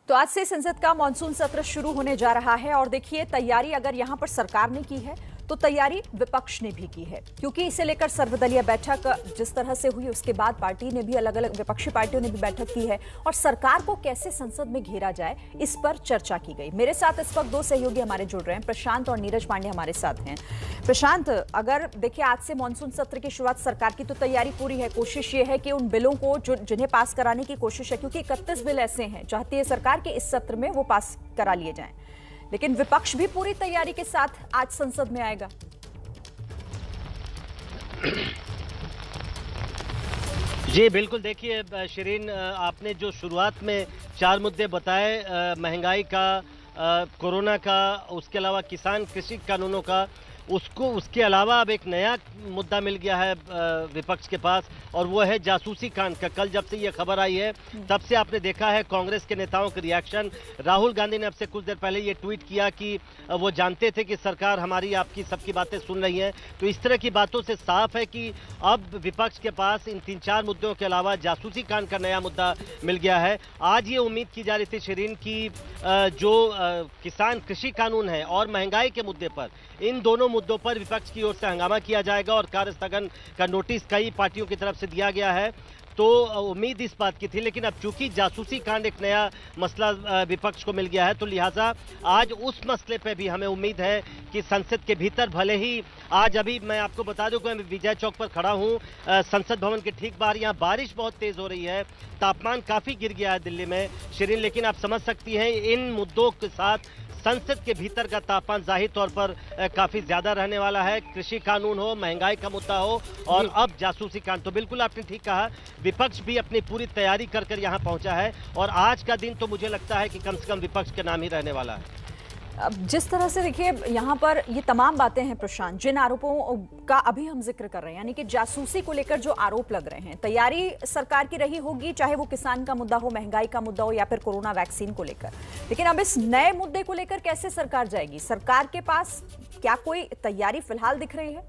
तो आज से संसद का मानसून सत्र शुरू होने जा रहा है और देखिए तैयारी अगर यहां पर सरकार ने की है तो तैयारी विपक्ष ने भी की है, क्योंकि इसे लेकर सर्वदलीय बैठक जिस तरह से हुई उसके बाद पार्टी ने भी अलग अलग विपक्षी पार्टियों ने भी बैठक की है और सरकार को कैसे संसद में घेरा जाए इस पर चर्चा की गई। मेरे साथ इस वक्त दो सहयोगी हमारे जुड़ रहे हैं, प्रशांत और नीरज पांडे हमारे साथ हैं। प्रशांत, अगर देखिए आज से मानसून सत्र की शुरुआत, सरकार की तो तैयारी पूरी है, कोशिश ये है कि उन बिलों को जिन्हें पास कराने की कोशिश है, क्योंकि 31 बिल ऐसे हैं चाहती है सरकार के इस सत्र में वो पास करा लिए जाएं, लेकिन विपक्ष भी पूरी तैयारी के साथ आज संसद में आएगा। जी बिल्कुल, देखिए शिरीन, आपने जो शुरुआत में 4 मुद्दे बताए, महंगाई का, कोरोना का, उसके अलावा किसान कृषि कानूनों का, उसके अलावा अब एक नया मुद्दा मिल गया है विपक्ष के पास और वो है जासूसी कांड का। कल जब से ये खबर आई है तब से आपने देखा है कांग्रेस के नेताओं के रिएक्शन। राहुल गांधी ने अब से कुछ देर पहले ये ट्वीट किया कि वो जानते थे कि सरकार हमारी आपकी सबकी बातें सुन रही है। तो इस तरह की बातों से साफ है कि अब विपक्ष के पास इन 3-4 मुद्दों के अलावा जासूसी कांड का नया मुद्दा मिल गया है। आज ये उम्मीद की जा रही थी शिरीन की जो किसान कृषि कानून है और महंगाई के मुद्दे पर, इन दोनों मुद्दों पर विपक्ष की ओर से हंगामा किया जाएगा और कार्य स्थगन का नोटिस कई पार्टियों की तरफ से दिया गया है। तो उम्मीद इस बात की थी, लेकिन अब चूंकि जासूसी कांड एक नया मसला विपक्ष को मिल गया है तो लिहाजा आज उस मसले पे भी हमें उम्मीद है कि संसद के भीतर, भले ही आज अभी मैं आपको बता दूं कि मैं विजय चौक पर खड़ा हूं, संसद भवन के ठीक बाहर, यहाँ बारिश बहुत तेज हो रही है, तापमान काफी गिर गया है दिल्ली में शिरीन, लेकिन आप समझ सकती हैं इन मुद्दों के साथ संसद के भीतर का तापमान जाहिर तौर पर काफी ज्यादा रहने वाला है। कृषि कानून हो, महंगाई का मुद्दा हो और अब जासूसी कांड। तो बिल्कुल आपने ठीक कहा, विपक्ष भी अपनी पूरी तैयारी कर कर यहाँ पहुंचा है और आज का दिन तो मुझे लगता है कि कम से कम विपक्ष के नाम ही रहने वाला है। अब जिस तरह से देखिए यहाँ पर ये तमाम बातें हैं प्रशांत, जिन आरोपों का अभी हम जिक्र कर रहे हैं, यानी कि जासूसी को लेकर जो आरोप लग रहे हैं, तैयारी सरकार की रही होगी, चाहे वो किसान का मुद्दा हो, महंगाई का मुद्दा हो या फिर कोरोना वैक्सीन को लेकर। लेकिन अब इस नए मुद्दे को लेकर कैसे सरकार जाएगी? सरकार के पास क्या कोई तैयारी फिलहाल दिख रही है?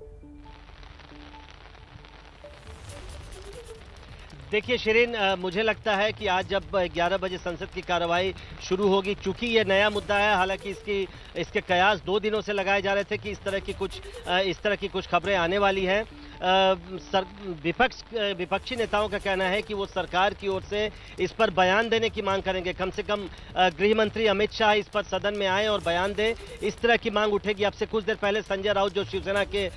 देखिए शिरीन, मुझे लगता है कि आज जब 11 बजे संसद की कार्रवाई शुरू होगी, चूंकि ये नया मुद्दा है, हालांकि इसके कयास 2 दिनों से लगाए जा रहे थे कि इस तरह की कुछ खबरें आने वाली हैं। विपक्षी नेताओं का कहना है कि वो सरकार की ओर से इस पर बयान देने की मांग करेंगे, कम से कम गृह मंत्री अमित शाह इस पर सदन में आए और बयान दें, इस तरह की मांग उठेगी। अब से कुछ देर पहले संजय राउत जो शिवसेना के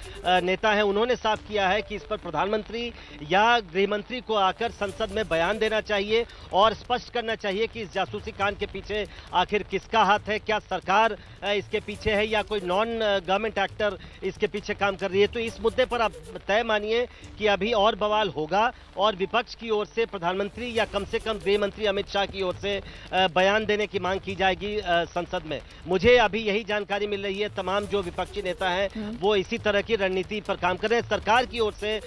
नेता हैं, उन्होंने साफ किया है कि इस पर प्रधानमंत्री या गृह मंत्री को आकर संसद में बयान देना चाहिए और स्पष्ट करना चाहिए कि इस जासूसी कांड के पीछे आखिर किसका हाथ है, क्या सरकार इसके पीछे है या कोई नॉन गवर्नमेंट एक्टर इसके पीछे काम कर रही है। तो इस मुद्दे पर आप तय मानिए कि अभी और बवाल होगा और विपक्ष की ओर से प्रधानमंत्री या कम से कम गृह मंत्री अमित शाह की ओर से बयान देने की मांग की जाएगी संसद में। मुझे अभी यही जानकारी मिल रही है, तमाम जो विपक्षी नेता हैं वो इसी तरह की रणनीति पर काम कर रहे हैं। सरकार की ओर से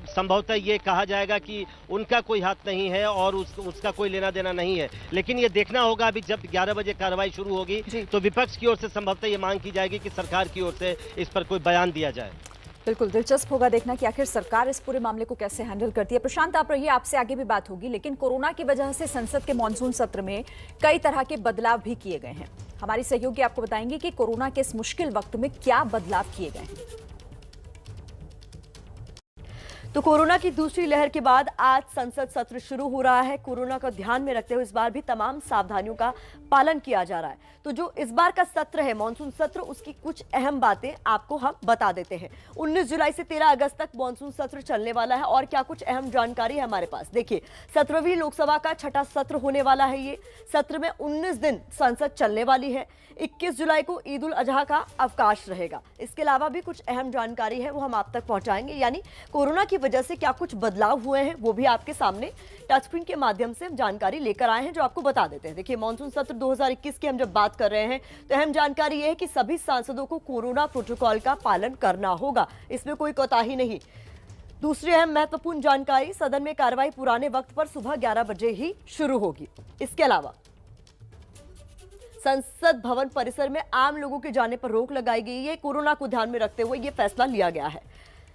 संभवतः ये कहा जाएगा कि उनका कोई हाथ नहीं है और उसका कोई लेना देना नहीं है, लेकिन ये देखना होगा अभी जब 11 बजे कार्रवाई शुरू होगी तो विपक्ष की ओर से संभवतः ये मांग की जाएगी कि सरकार की ओर से इस पर कोई बयान दिया जाए। बिल्कुल दिलचस्प होगा देखना कि आखिर सरकार इस पूरे मामले को कैसे हैंडल करती है। प्रशांत आप रहिए, आपसे आगे भी बात होगी, लेकिन कोरोना की वजह से संसद के मानसून सत्र में कई तरह के बदलाव भी किए गए हैं। हमारी सहयोगी आपको बताएंगे कि कोरोना के इस मुश्किल वक्त में क्या बदलाव किए गए हैं। तो कोरोना की दूसरी लहर के बाद आज संसद सत्र शुरू हो रहा है। कोरोना को ध्यान में रखते हुए इस बार भी तमाम सावधानियों का पालन किया जा रहा है। तो जो इस बार का सत्र है, मानसून सत्र, उसकी कुछ अहम बातें आपको हम बता देते हैं। 19 जुलाई से 13 अगस्त तक मानसून सत्र चलने वाला है और क्या कुछ अहम जानकारी है हमारे पास। देखिए, 17वीं लोकसभा का छठा सत्र होने वाला है। ये सत्र में 19 दिन संसद चलने वाली है। 21 जुलाई को ईद उल अजहा का अवकाश रहेगा। इसके अलावा भी कुछ अहम जानकारी है, वो हम आप तक पहुंचाएंगे। यानी कोरोना की वजह से क्या कुछ बदलाव हुए हैं वो भी आपके सामने टच स्क्रीन के माध्यम से हम जानकारी लेकर आए हैं, जो आपको बता देते हैं। देखिए, मानसून सत्र 2021 की हम जब बात कर रहे हैं तो अहम जानकारी यह है कि सभी सांसदों को कोरोना प्रोटोकॉल का पालन करना होगा, इसमें कोई कोताही नहीं। दूसरी अहम महत्वपूर्ण जानकारी, सदन में कार्रवाई पुराने वक्त पर सुबह 11 बजे ही शुरू होगी। इसके अलावा संसद भवन परिसर में आम लोगों के जाने पर रोक लगाई गई है। कोरोना को ध्यान में रखते हुए यह फैसला लिया गया है।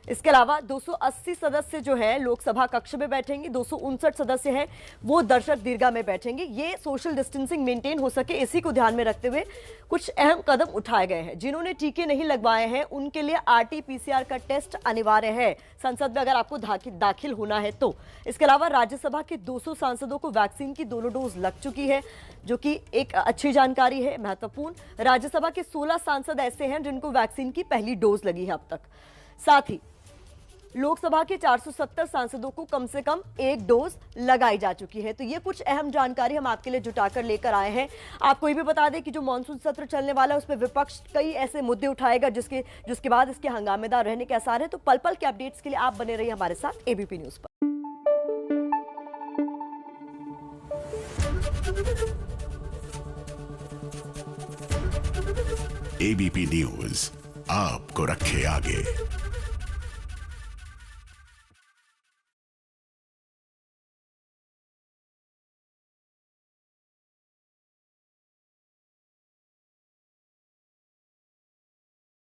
इसके अलावा 280 सदस्य जो है लोकसभा कक्ष में बैठेंगे, 259 सदस्य हैं वो दर्शक दीर्घा में बैठेंगे। ये सोशल डिस्टेंसिंग मेंटेन हो सके इसी को ध्यान में रखते हुए कुछ अहम कदम उठाए गए हैं। जिन्होंने टीके नहीं लगवाए हैं उनके लिए RT-PCR का टेस्ट अनिवार्य है संसद में अगर आपको दाखिल होना है तो। इसके अलावा राज्यसभा के 200 सांसदों को वैक्सीन की दोनों डोज लग चुकी है, जो कि एक अच्छी जानकारी है, महत्वपूर्ण। राज्यसभा के 16 सांसद ऐसे हैं जिनको वैक्सीन की पहली डोज लगी है अब तक। साथ ही लोकसभा के 470 सांसदों को कम से कम एक डोज लगाई जा चुकी है। तो ये कुछ अहम जानकारी हम आपके लिए जुटाकर लेकर आए हैं। आपको ये भी बता दें कि जो मॉनसून सत्र चलने वाला है उसमें विपक्ष कई ऐसे मुद्दे उठाएगा जिसके बाद इसके हंगामेदार रहने के आसार है। तो पल पल के अपडेट्स के लिए आप बने रहिए हमारे साथ एबीपी न्यूज पर। एबीपी न्यूज आपको रखे आगे।